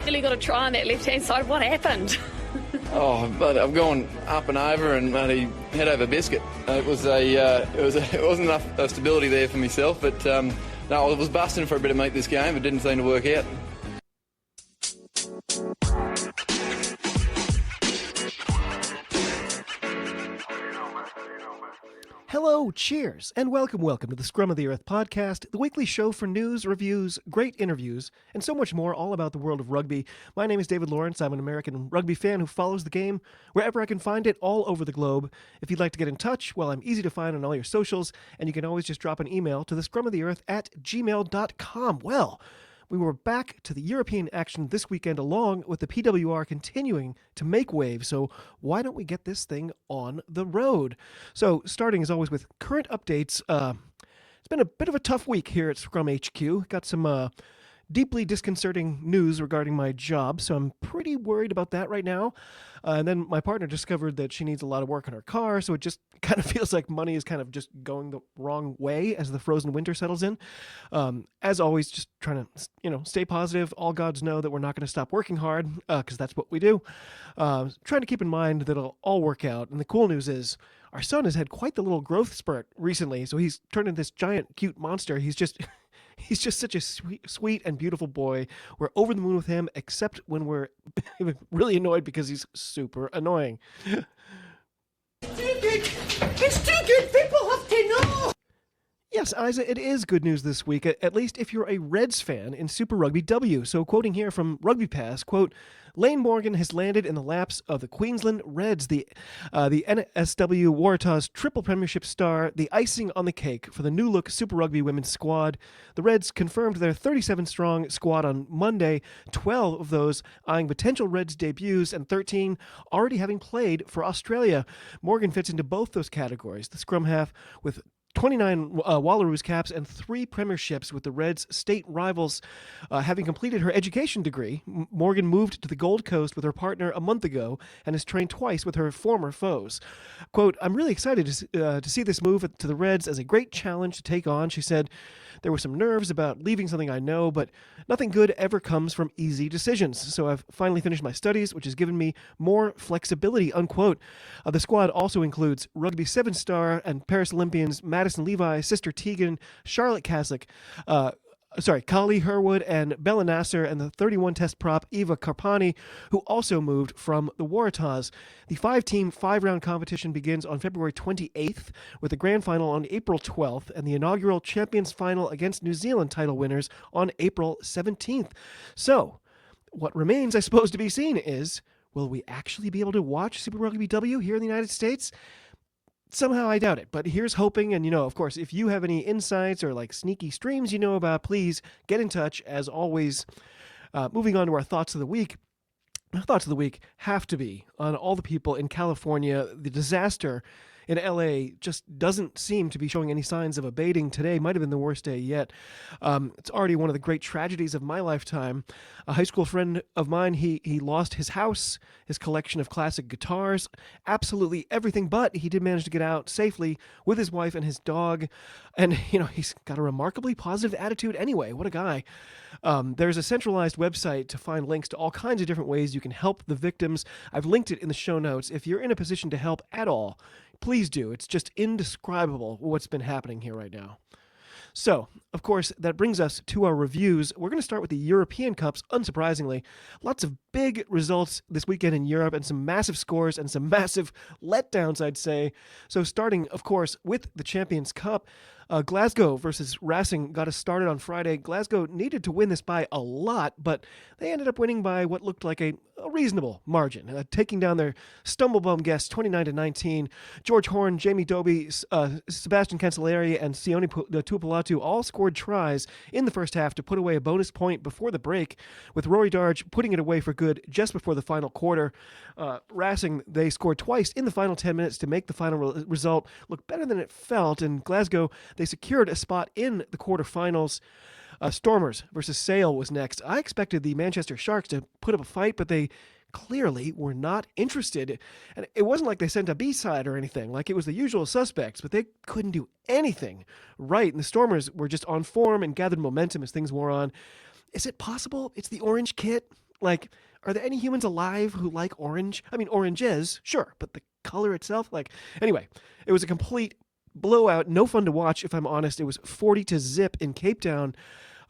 Really got to try on that left-hand side. What happened? But I've gone up and over and bloody head over biscuit. It wasn't enough stability there for myself, but no, I was busting for a bit of meat this game. It didn't seem to work out. Hello, cheers, and welcome to the Scrum of the Earth podcast, the weekly show for news, reviews, great interviews, and so much more all about the world of rugby. My name is David Lawrence. I'm an American rugby fan who follows the game wherever I can find it all over the globe. If you'd like to get in touch, well, I'm easy to find on all your socials, and you can always just drop an email to thescrumoftheearth@gmail.com. Well, we were back to the European action this weekend along with the PWR continuing to make waves, so why don't we get this thing on the road? So starting as always with current updates, it's been a bit of a tough week here at Scrum HQ. Got some deeply disconcerting news regarding my job, so I'm pretty worried about that right now. And then my partner discovered that she needs a lot of work on her car, so it just kind of feels like money is kind of just going the wrong way as the frozen winter settles in. As always, just trying to, stay positive. All gods know that we're not going to stop working hard, because that's what we do. Trying to keep in mind that it'll all work out. And the cool news is our son has had quite the little growth spurt recently, so he's turned into this giant, cute monster. He's just such a sweet and beautiful boy. We're over the moon with him, except when we're really annoyed because he's super annoying. It's too good. People have to know. Yes, Isa, it is good news this week, at least if you're a Reds fan in Super Rugby W. So quoting here from Rugby Pass, quote, Layne Morgan has landed in the laps of the Queensland Reds, the NSW Waratahs triple premiership star, the icing on the cake for the new-look Super Rugby women's squad. The Reds confirmed their 37-strong squad on Monday, 12 of those eyeing potential Reds debuts and 13 already having played for Australia. Morgan fits into both those categories, the scrum half with 29 Wallaroos caps and 3 premierships with the Reds' state rivals. Having completed her education degree, Morgan moved to the Gold Coast with her partner a month ago and has trained twice with her former foes. Quote, I'm really excited to see this move to the Reds as a great challenge to take on, she said. There were some nerves about leaving something I know, but nothing good ever comes from easy decisions. So I've finally finished my studies, which has given me more flexibility, unquote. The squad also includes Rugby 7-star and Paris Olympians Madison Levi, Sister Teagan, Charlotte Kaslik, Kali Herwood and Bella Nasser, and the 31-test prop Eva Karpani, who also moved from the Waratahs. The 5-team, 5-round competition begins on February 28th, with the grand final on April 12th, and the inaugural Champions Final against New Zealand title winners on April 17th. So, what remains, I suppose, to be seen is, will we actually be able to watch Super Rugby W here in the United States? Somehow I doubt it, but here's hoping. And, of course, if you have any insights or sneaky streams you know about, please get in touch. As always, moving on to our thoughts of the week. Our thoughts of the week have to be on all the people in California. The disaster in LA just doesn't seem to be showing any signs of abating. Today might have been the worst day yet. It's already one of the great tragedies of my lifetime. A high school friend of mine, he lost his house, his collection of classic guitars, absolutely everything, but he did manage to get out safely with his wife and his dog. And, he's got a remarkably positive attitude anyway. What a guy. There's a centralized website to find links to all kinds of different ways you can help the victims. I've linked it in the show notes. If you're in a position to help at all, please do. It's just indescribable what's been happening here right now. So, of course, that brings us to our reviews. We're going to start with the European Cups, unsurprisingly. Lots of big results this weekend in Europe and some massive scores and some massive letdowns, I'd say. So starting, of course, with the Champions Cup, Glasgow versus Racing got us started on Friday. Glasgow needed to win this by a lot, but they ended up winning by what looked like a reasonable margin, taking down their stumblebum guests 29-19. George Horn, Jamie Doby, Sebastian Cancelleri, and Sione Tuipolatu all scored tries in the first half to put away a bonus point before the break, with Rory Darge putting it away for good just before the final quarter. Racing, they scored twice in the final 10 minutes to make the final result look better than it felt, and Glasgow, they secured a spot in the quarterfinals. Stormers versus Sale was next. I expected the Manchester Sharks to put up a fight, but they clearly were not interested. And it wasn't like they sent a B-side or anything, like it was the usual suspects, but they couldn't do anything right. And the Stormers were just on form and gathered momentum as things wore on. Is it possible it's the orange kit? Like, are there any humans alive who like orange? I mean, oranges, sure, but the color itself, like, anyway, it was a complete blowout. No fun to watch, if I'm honest. It was 40-0 in Cape Town.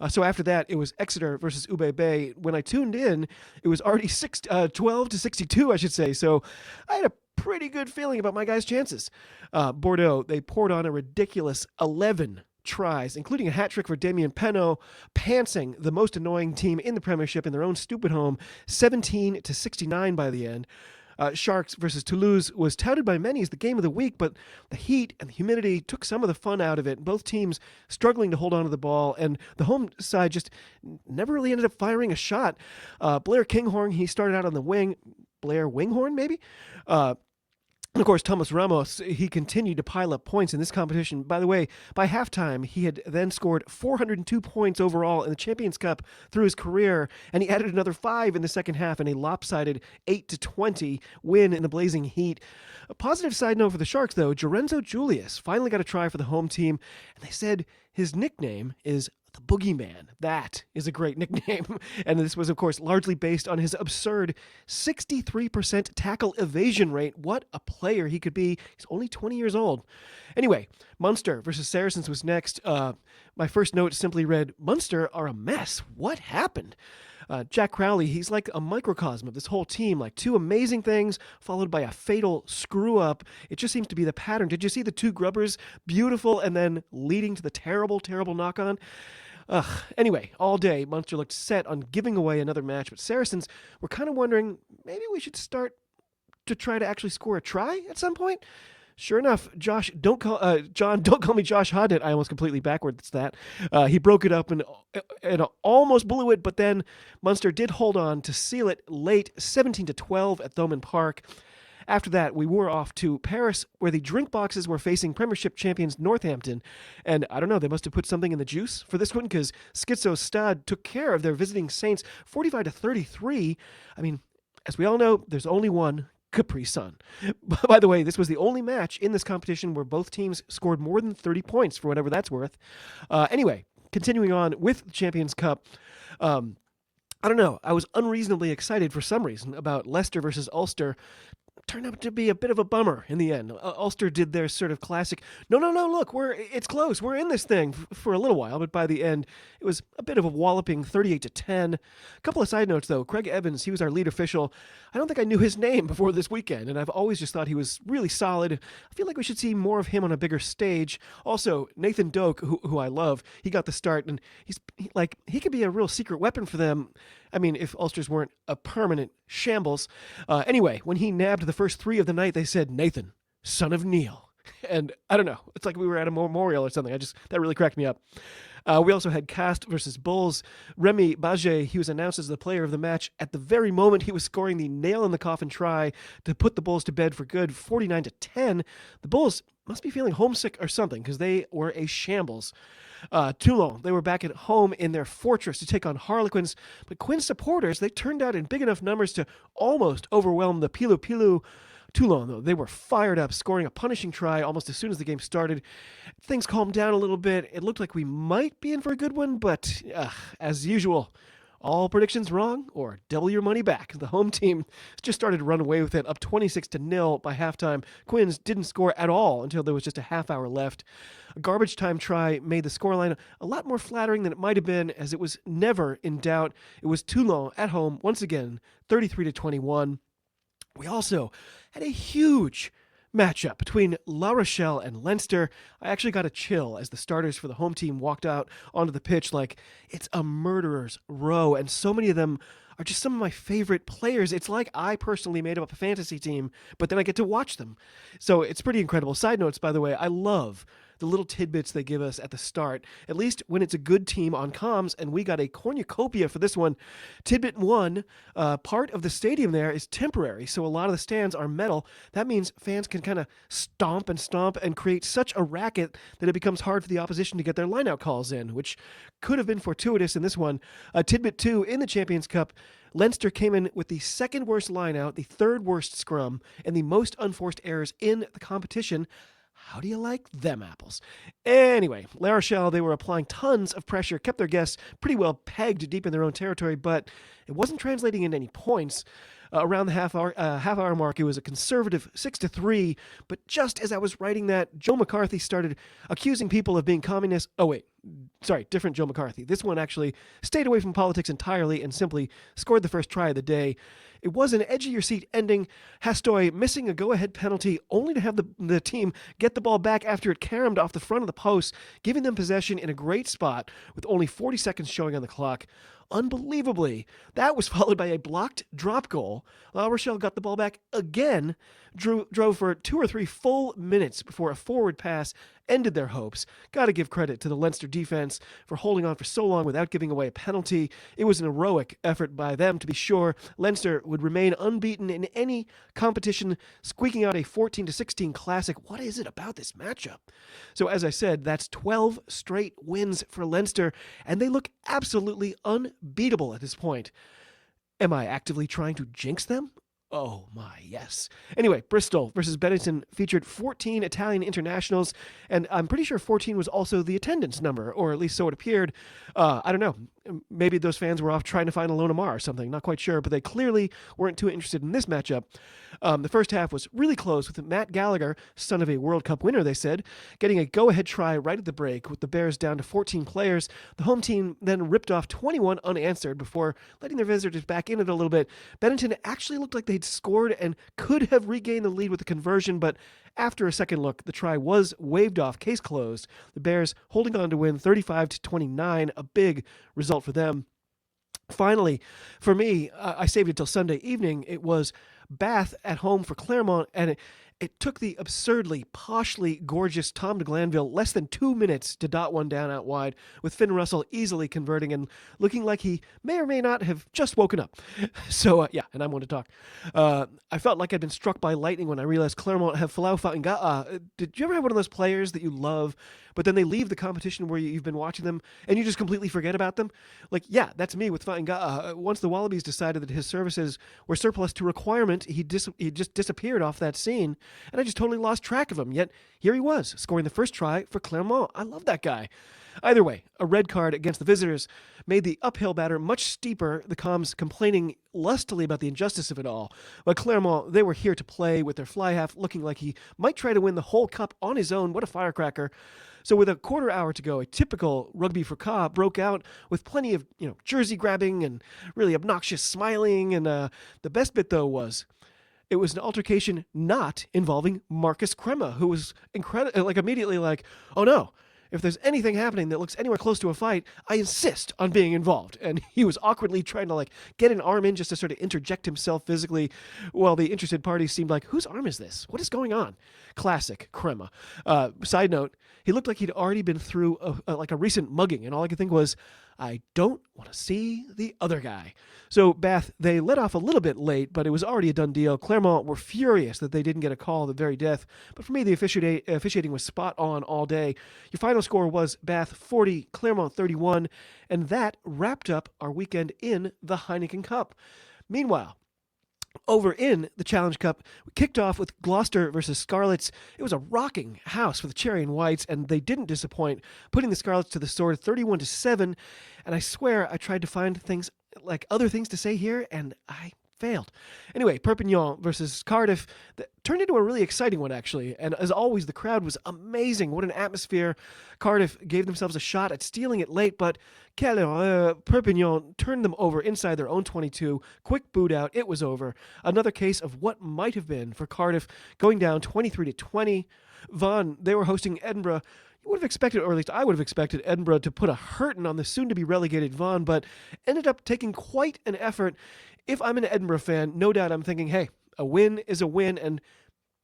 So after that, it was Exeter versus Ube Bay. When I tuned in, it was already 12-62, I should say. So I had a pretty good feeling about my guys' chances. Bordeaux, they poured on a ridiculous 11 tries, including a hat trick for Damien Penaud, pantsing the most annoying team in the Premiership in their own stupid home, 17-69 by the end. Sharks versus Toulouse was touted by many as the game of the week, but the heat and the humidity took some of the fun out of it. Both teams struggling to hold on to the ball, and the home side just never really ended up firing a shot. Blair Kinghorn, he started out on the wing. Blair Winghorn, maybe? And of course, Thomas Ramos, he continued to pile up points in this competition. By the way, by halftime, he had then scored 402 points overall in the Champions Cup through his career, and he added another 5 in the second half in a lopsided 8-20 win in the blazing heat. A positive side note for the Sharks, though, Jorenzo Julius finally got a try for the home team, and they said his nickname is the Boogieman. That is a great nickname. And this was, of course, largely based on his absurd 63% tackle evasion rate. What a player he could be. He's only 20 years old. Anyway, Munster versus Saracens was next. My first note simply read, Munster are a mess. What happened? Jack Crowley, he's like a microcosm of this whole team, like two amazing things followed by a fatal screw-up. It just seems to be the pattern. Did you see the two grubbers? Beautiful, and then leading to the terrible, terrible knock-on? Anyway, all day, Munster looked set on giving away another match, but Saracens were kind of wondering, maybe we should start to try to actually score a try at some point? Sure enough, John, don't call me Josh Hoddett. I almost completely backwards that. He broke it up and almost blew it, but then Munster did hold on to seal it late, 17-12 at Thomond Park. After that, we were off to Paris, where the drink boxes were facing Premiership champions Northampton. And I don't know, they must have put something in the juice for this one, because Schizo Stade took care of their visiting Saints 45-33. I mean, as we all know, there's only one Capri Sun. By the way, this was the only match in this competition where both teams scored more than 30 points, for whatever that's worth. Anyway, continuing on with the Champions Cup, I don't know, I was unreasonably excited for some reason about Leicester versus Ulster. Turned out to be a bit of a bummer in the end. Ulster did their sort of classic, no, look, it's close, we're in this thing for a little while, but by the end, it was a bit of a walloping 38-10. A couple of side notes, though. Craig Evans, he was our lead official. I don't think I knew his name before this weekend, and I've always just thought he was really solid. I feel like we should see more of him on a bigger stage. Also, Nathan Doak, who I love, he got the start, and he could be a real secret weapon for them. I mean, if Ulsters weren't a permanent shambles. Anyway, when he nabbed the first 3 of the night, they said, Nathan, son of Neil. And I don't know, it's like we were at a memorial or something. That really cracked me up. We also had Cast versus Bulls. Remy Baget, he was announced as the player of the match at the very moment he was scoring the nail-in-the-coffin try to put the Bulls to bed for good, 49-10. The Bulls must be feeling homesick or something, because they were a shambles. Toulon, they were back at home in their fortress to take on Harlequins, but Quins supporters, they turned out in big enough numbers to almost overwhelm the Pilu Pilu. Toulon, though, they were fired up, scoring a punishing try almost as soon as the game started. Things calmed down a little bit. It looked like we might be in for a good one, but as usual, all predictions wrong or double your money back. The home team just started to run away with it, up 26-0 by halftime. Quins didn't score at all until there was just a half hour left. A garbage time try made the scoreline a lot more flattering than it might have been, as it was never in doubt. It was Toulon at home, once again, 33-21. We also had a huge matchup between La Rochelle and Leinster. I actually got a chill as the starters for the home team walked out onto the pitch like it's a murderer's row, and so many of them are just some of my favorite players. It's like I personally made up a fantasy team, but then I get to watch them. So it's pretty incredible. Side notes, by the way, I love the little tidbits they give us at the start, at least when it's a good team on comms, and we got a cornucopia for this one. Tidbit 1, part of the stadium there is temporary, so a lot of the stands are metal. That means fans can kind of stomp and create such a racket that it becomes hard for the opposition to get their lineout calls in, which could have been fortuitous in this one. Tidbit 2, in the Champions Cup, Leinster came in with the second worst lineout, the third worst scrum, and the most unforced errors in the competition. How do you like them apples? Anyway, La Rochelle, they were applying tons of pressure, kept their guests pretty well pegged deep in their own territory, but it wasn't translating into any points. Around the half-hour mark, it was a conservative 6-3, but just as I was writing that, Joe McCarthy started accusing people of being communists. Oh, wait. Sorry, different Joe McCarthy. This one actually stayed away from politics entirely and simply scored the first try of the day. It was an edge-of-your-seat ending. Hastoy missing a go-ahead penalty only to have the team get the ball back after it caromed off the front of the post, giving them possession in a great spot with only 40 seconds showing on the clock. Unbelievably, that was followed by a blocked drop goal. La Rochelle got the ball back again, drove for 2 or 3 full minutes before a forward pass ended their hopes. Got to give credit to the Leinster defense for holding on for so long without giving away a penalty. It was an heroic effort by them, to be sure. Leinster would remain unbeaten in any competition, squeaking out a 14-16 classic. What is it about this matchup? So as I said, that's 12 straight wins for Leinster, and they look absolutely unbeatable at this point. Am I actively trying to jinx them? Oh my, yes. Anyway, Bristol versus Bennington featured 14 Italian internationals, and I'm pretty sure 14 was also the attendance number, or at least so it appeared. I don't know. Maybe those fans were off trying to find Ilona Maher or something. Not quite sure, but they clearly weren't too interested in this matchup. The first half was really close with Matt Gallagher, son of a World Cup winner, they said, getting a go-ahead try right at the break with the Bears down to 14 players. The home team then ripped off 21 unanswered before letting their visitors back in it a little bit. Bennington actually looked like they'd scored and could have regained the lead with the conversion, but after a second look, the try was waved off, case closed. The Bears holding on to win 35-29, a big result for them. Finally, for me, I saved it till Sunday evening. It was Bath at home for Claremont, and it took the absurdly, poshly gorgeous Tom de Glanville less than 2 minutes to dot one down out wide, with Finn Russell easily converting and looking like he may or may not have just woken up. So, yeah, and I'm one to talk. I felt like I'd been struck by lightning when I realized Claremont have Folau Fainga'a. Did you ever have one of those players that you love, but then they leave the competition where you've been watching them and you just completely forget about them? Like, yeah, that's me with Fainga'a. Once the Wallabies decided that his services were surplus to requirement, he just disappeared off that scene, and I just totally lost track of him. Yet here he was, scoring the first try for Claremont. I love that guy. Either way, a red card against the visitors made the uphill batter much steeper, the Coms complaining lustily about the injustice of it all. But Claremont, they were here to play with their fly half looking like he might try to win the whole cup on his own. What a firecracker. So with a quarter hour to go, a typical rugby fracas broke out with plenty of, jersey grabbing and really obnoxious smiling. And the best bit, though, was it was an altercation not involving Marcus Crema, who was immediately like, oh no, if there's anything happening that looks anywhere close to a fight, I insist on being involved. And he was awkwardly trying to get an arm in just to sort of interject himself physically, while the interested parties seemed like, whose arm is this? What is going on? Classic Crema. Side note, he looked like he'd already been through a recent mugging, and all I could think was, I don't want to see the other guy. So Bath, they let off a little bit late, but it was already a done deal. Claremont were furious that they didn't get a call at the very death. But for me, the officiating was spot on all day. Your final score was Bath 40, Claremont 31, and that wrapped up our weekend in the Heineken Cup. Meanwhile, over in the Challenge Cup, we kicked off with Gloucester versus Scarlets. It was a rocking house for the Cherry and Whites, and they didn't disappoint, putting the Scarlets to the sword 31-7. And I swear I tried to find other things to say here, and I failed. Anyway, Perpignan versus Cardiff turned into a really exciting one, actually. And as always, the crowd was amazing. What an atmosphere. Cardiff gave themselves a shot at stealing it late, but Perpignan turned them over inside their own 22. Quick boot out. It was over. Another case of what might have been for Cardiff, going down 23-20. Vaughan, they were hosting Edinburgh. You would have expected, or at least I would have expected, Edinburgh to put a hurting on the soon-to-be relegated Vaughan, but ended up taking quite an effort. If I'm an Edinburgh fan, no doubt I'm thinking, hey, a win is a win, and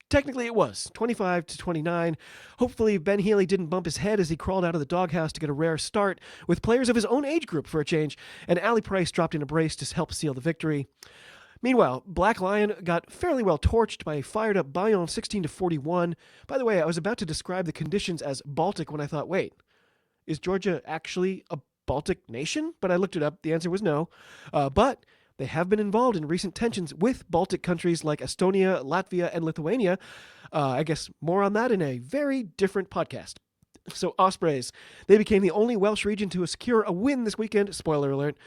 technically it was, 25-29. Hopefully Ben Healy didn't bump his head as he crawled out of the doghouse to get a rare start with players of his own age group for a change, and Ali Price dropped in a brace to help seal the victory. Meanwhile, Black Lion got fairly well torched by a fired-up Bayonne 16-41. By the way, I was about to describe the conditions as Baltic when I thought, wait, is Georgia actually a Baltic nation? But I looked it up. The answer was no. But they have been involved in recent tensions with Baltic countries like Estonia, Latvia, and Lithuania. I guess more on that in a very different podcast. So Ospreys, they became the only Welsh region to secure a win this weekend, spoiler alert,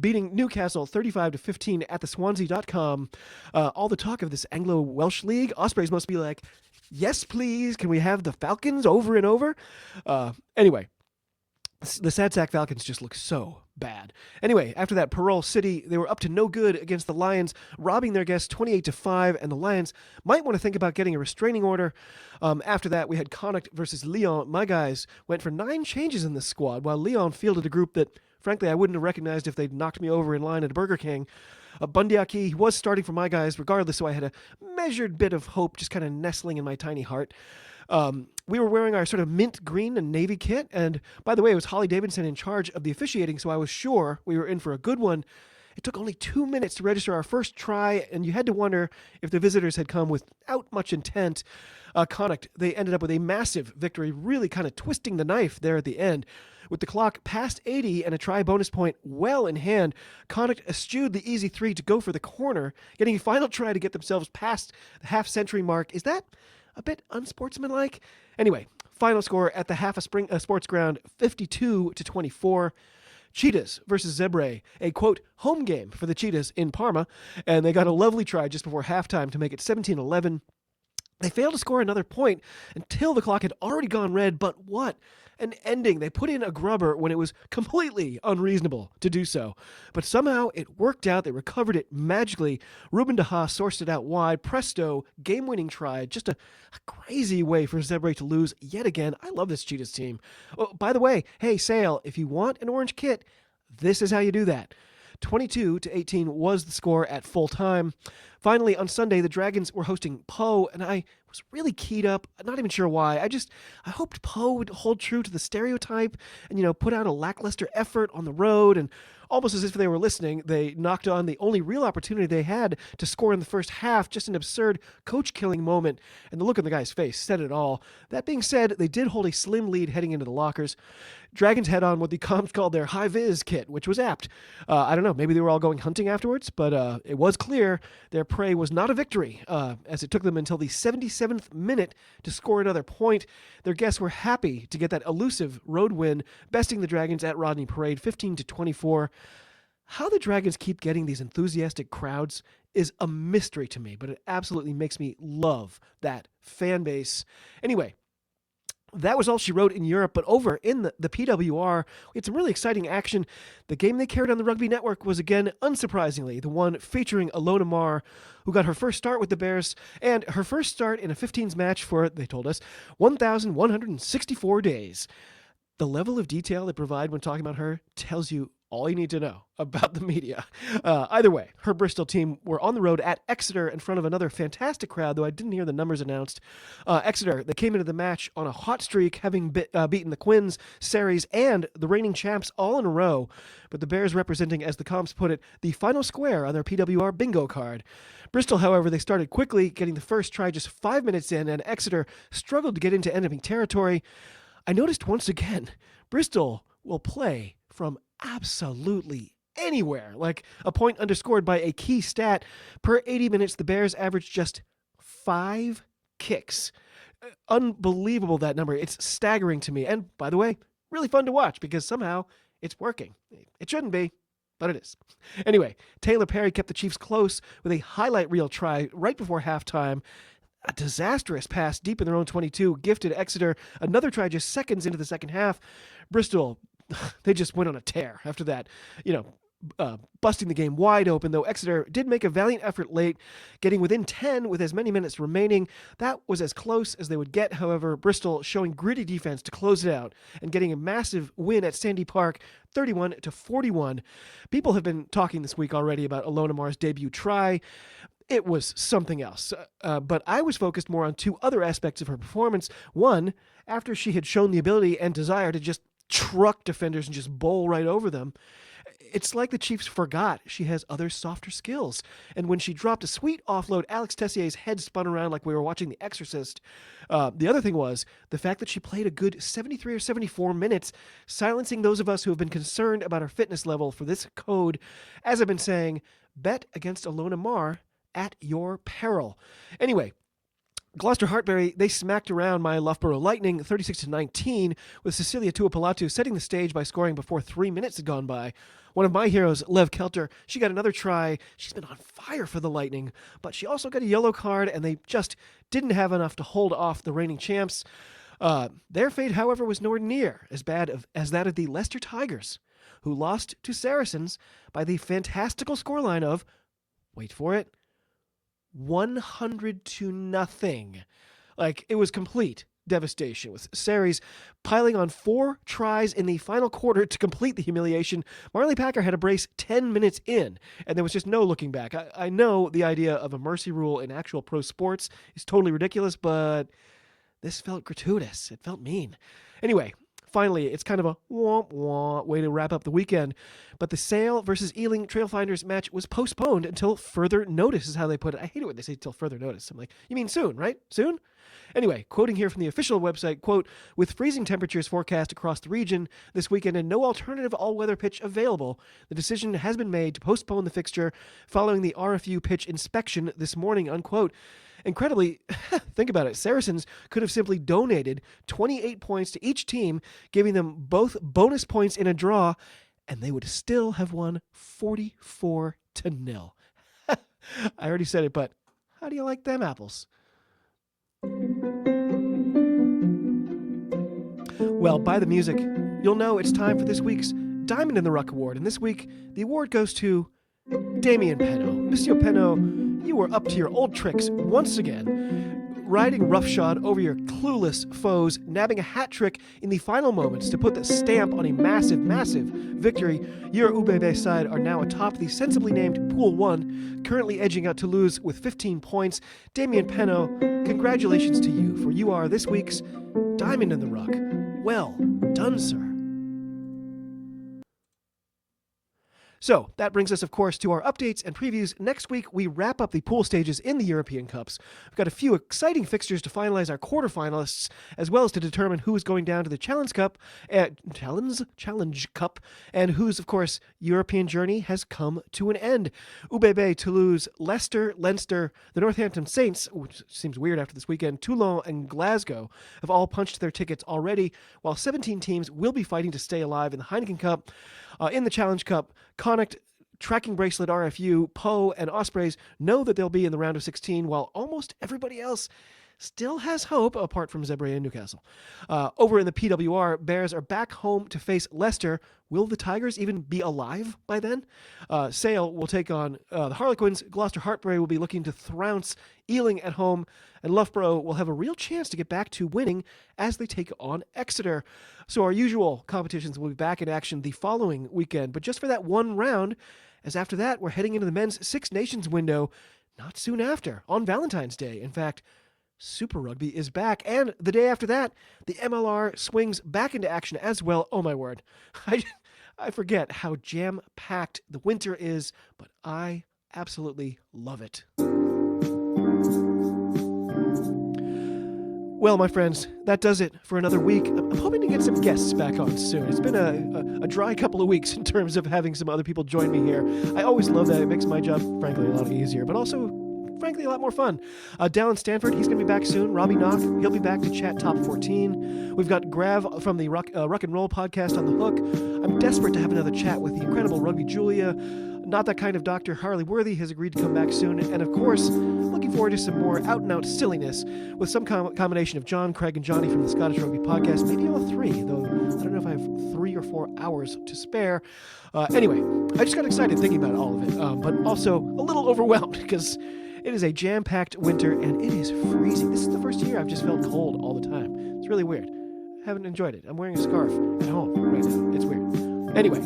beating Newcastle 35-15 at the Swansea.com. All the talk of this Anglo-Welsh league, Ospreys must be like, yes, please, can we have the Falcons over and over? Anyway, the Sad Sack Falcons just look so bad. Anyway, after that, Parole City, they were up to no good against the Lions, robbing their guests 28-5, and the Lions might want to think about getting a restraining order. After that, we had Connacht versus Lyon. My guys went for 9 changes in this squad, while Lyon fielded a group that, frankly, I wouldn't have recognized if they'd knocked me over in line at a Burger King. Bundyaki, he was starting for my guys regardless, so I had a measured bit of hope just kind of nestling in my tiny heart. We were wearing our sort of mint green and navy kit, and by the way, it was Holly Davidson in charge of the officiating, so I was sure we were in for a good one. It took only 2 minutes to register our first try, and you had to wonder if the visitors had come without much intent. Connacht, they ended up with a massive victory, really kind of twisting the knife there at the end. With the clock past 80 and a try bonus point well in hand, Connacht eschewed the easy 3 to go for the corner, getting a final try to get themselves past the half-century mark. Is that a bit unsportsmanlike? Anyway, final score at the Half a Sports Ground, 52-24. Cheetahs versus Zebre, a, quote, home game for the Cheetahs in Parma, and they got a lovely try just before halftime to make it 17-11. They failed to score another point until the clock had already gone red, but what an ending. They put in a grubber when it was completely unreasonable to do so. But somehow it worked out. They recovered it magically. Ruben De Haas sourced it out wide. Presto, game-winning try. Just a crazy way for Zebre to lose yet again. I love this Cheetahs team. Oh, by the way, hey, Sale, if you want an orange kit, this is how you do that. 22-18 was the score at full time. Finally, on Sunday, the Dragons were hosting Poe, and I was really keyed up. Not even sure why. I hoped Poe would hold true to the stereotype and, put out a lackluster effort on the road. And almost as if they were listening, they knocked on the only real opportunity they had to score in the first half, just an absurd coach-killing moment. And the look on the guy's face said it all. That being said, they did hold a slim lead heading into the lockers. Dragons had on what the comps called their high-vis kit, which was apt. I don't know, maybe they were all going hunting afterwards, but it was clear their prey was not a victory, as it took them until the 77th minute to score another point. Their guests were happy to get that elusive road win, besting the Dragons at Rodney Parade 15-24. How the Dragons keep getting these enthusiastic crowds is a mystery to me, but it absolutely makes me love that fan base. Anyway, that was all she wrote in Europe, but over in the PWR, we had some really exciting action. The game they carried on the Rugby Network was, again, unsurprisingly, the one featuring Ilona Maher, who got her first start with the Bears, and her first start in a 15s match for, they told us, 1,164 days. The level of detail they provide when talking about her tells you all you need to know about the media. Either way, her Bristol team were on the road at Exeter in front of another fantastic crowd, though I didn't hear the numbers announced. Exeter, they came into the match on a hot streak, having beaten the Quins, Sarries, and the reigning champs all in a row, but the Bears representing, as the comps put it, the final square on their PWR bingo card. Bristol, however, they started quickly, getting the first try just 5 minutes in, and Exeter struggled to get into enemy territory. I noticed once again, Bristol will play from absolutely anywhere, like a point underscored by a key stat. Per 80 minutes, the Bears averaged just 5 kicks. Unbelievable, that number. It's staggering to me. And by the way, really fun to watch because somehow it's working. It shouldn't be, but it is. Anyway, Taylor Perry kept the Chiefs close with a highlight reel try right before halftime. A disastrous pass deep in their own 22 gifted Exeter another try just seconds into the second half. Bristol, they just went on a tear after that, busting the game wide open, though Exeter did make a valiant effort late, getting within 10 with as many minutes remaining. That was as close as they would get, however, Bristol showing gritty defense to close it out and getting a massive win at Sandy Park, 31-41. People have been talking this week already about Ilona Maher's debut try. It was something else, but I was focused more on 2 other aspects of her performance. One, after she had shown the ability and desire to just truck defenders and just bowl right over them, it's like the Chiefs forgot she has other softer skills. And when she dropped a sweet offload, Alex Tessier's head spun around like we were watching The Exorcist. The other thing was the fact that she played a good 73 or 74 minutes, silencing those of us who have been concerned about her fitness level for this code. As I've been saying, bet against Ilona Maher at your peril. Anyway, Gloucester Hartbury, they smacked around my Loughborough Lightning 36-19, with Cecilia Tuapalatu setting the stage by scoring before 3 minutes had gone by. One of my heroes, Lev Kelter, she got another try. She's been on fire for the Lightning, but she also got a yellow card, and they just didn't have enough to hold off the reigning champs. Their fate, however, was nowhere near as bad as that of the Leicester Tigers, who lost to Saracens by the fantastical scoreline of, wait for it, 100-0. Like, it was complete devastation, with Sarries piling on 4 tries in the final quarter to complete the humiliation. Marley Packer had a brace 10 minutes in, and there was just no looking back. I know the idea of a mercy rule in actual pro sports is totally ridiculous, but this felt gratuitous. It felt mean. Anyway, finally, it's kind of a womp-womp way to wrap up the weekend. But the Sale versus Ealing Trailfinders match was postponed until further notice, is how they put it. I hate it when they say till further notice. I'm like, you mean soon, right? Soon? Anyway, quoting here from the official website, quote, with freezing temperatures forecast across the region this weekend and no alternative all-weather pitch available, the decision has been made to postpone the fixture following the RFU pitch inspection this morning, unquote. Incredibly, think about it, Saracens could have simply donated 28 points to each team, giving them both bonus points in a draw, and they would still have won 44-0. I already said it, but how do you like them apples? Well, by the music, you'll know it's time for this week's Diamond in the Ruck Award, and this week, the award goes to Damien Penaud. Monsieur Penaud, you were up to your old tricks once again, riding roughshod over your clueless foes, nabbing a hat trick in the final moments to put the stamp on a massive, massive victory. Your UBB side are now atop the sensibly named Pool 1, currently edging out Toulouse with 15 points. Damien Penaud, congratulations to you, for you are this week's Diamond in the Ruck. Well done, sir. So that brings us, of course, to our updates and previews. Next week, we wrap up the pool stages in the European Cups. We've got a few exciting fixtures to finalize our quarterfinalists, as well as to determine who is going down to the Challenge Cup, and whose, of course, European journey has come to an end. UBB, Toulouse, Leicester, Leinster, the Northampton Saints, which seems weird after this weekend, Toulon, and Glasgow have all punched their tickets already, while 17 teams will be fighting to stay alive in the Heineken Cup. In the Challenge Cup, Connacht, Tracking Bracelet RFU, Poe, and Ospreys know that they'll be in the round of 16, while almost everybody else still has hope, apart from Zebre and Newcastle. Over in the PWR, Bears are back home to face Leicester. Will the Tigers even be alive by then? Sale will take on the Harlequins. Gloucester Hartbury will be looking to trounce Ealing at home. And Loughborough will have a real chance to get back to winning as they take on Exeter. So our usual competitions will be back in action the following weekend, but just for that one round, as after that, we're heading into the men's Six Nations window not soon after, on Valentine's Day. In fact, Super Rugby is back, and the day after that, the MLR swings back into action as well. Oh my word. I forget how jam-packed the winter is, but I absolutely love it. Well, my friends, that does it for another week. I'm hoping to get some guests back on soon. It's been a dry couple of weeks in terms of having some other people join me here. I always love that. It makes my job, frankly, a lot easier, but also, frankly, a lot more fun. Dallin Stanford, he's going to be back soon. Robbie Knock, he'll be back to chat Top 14. We've got Grav from the Ruck and Roll podcast on the hook. I'm desperate to have another chat with the incredible Rugby Julia. Not That Kind of Dr. Harley Worthy has agreed to come back soon. And of course, looking forward to some more out-and-out silliness with some combination of John, Craig, and Johnny from the Scottish Rugby podcast. Maybe all three, though I don't know if I have 3 or 4 hours to spare. Anyway, I just got excited thinking about all of it, but also a little overwhelmed because it is a jam-packed winter and it is freezing. This is the first year I've just felt cold all the time. It's really weird. I haven't enjoyed it. I'm wearing a scarf at home right now. It's weird. Anyway,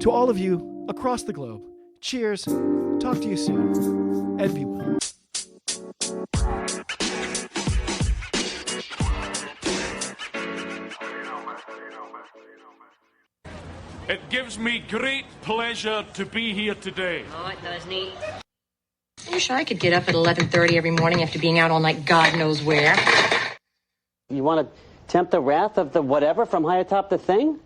to all of you across the globe, cheers, talk to you soon, and be well. It gives gives me great pleasure to be here today. Oh, it does, Nate. I wish I could get up at 11:30 every morning after being out all night God knows where. You want to tempt the wrath of the whatever from high atop the thing?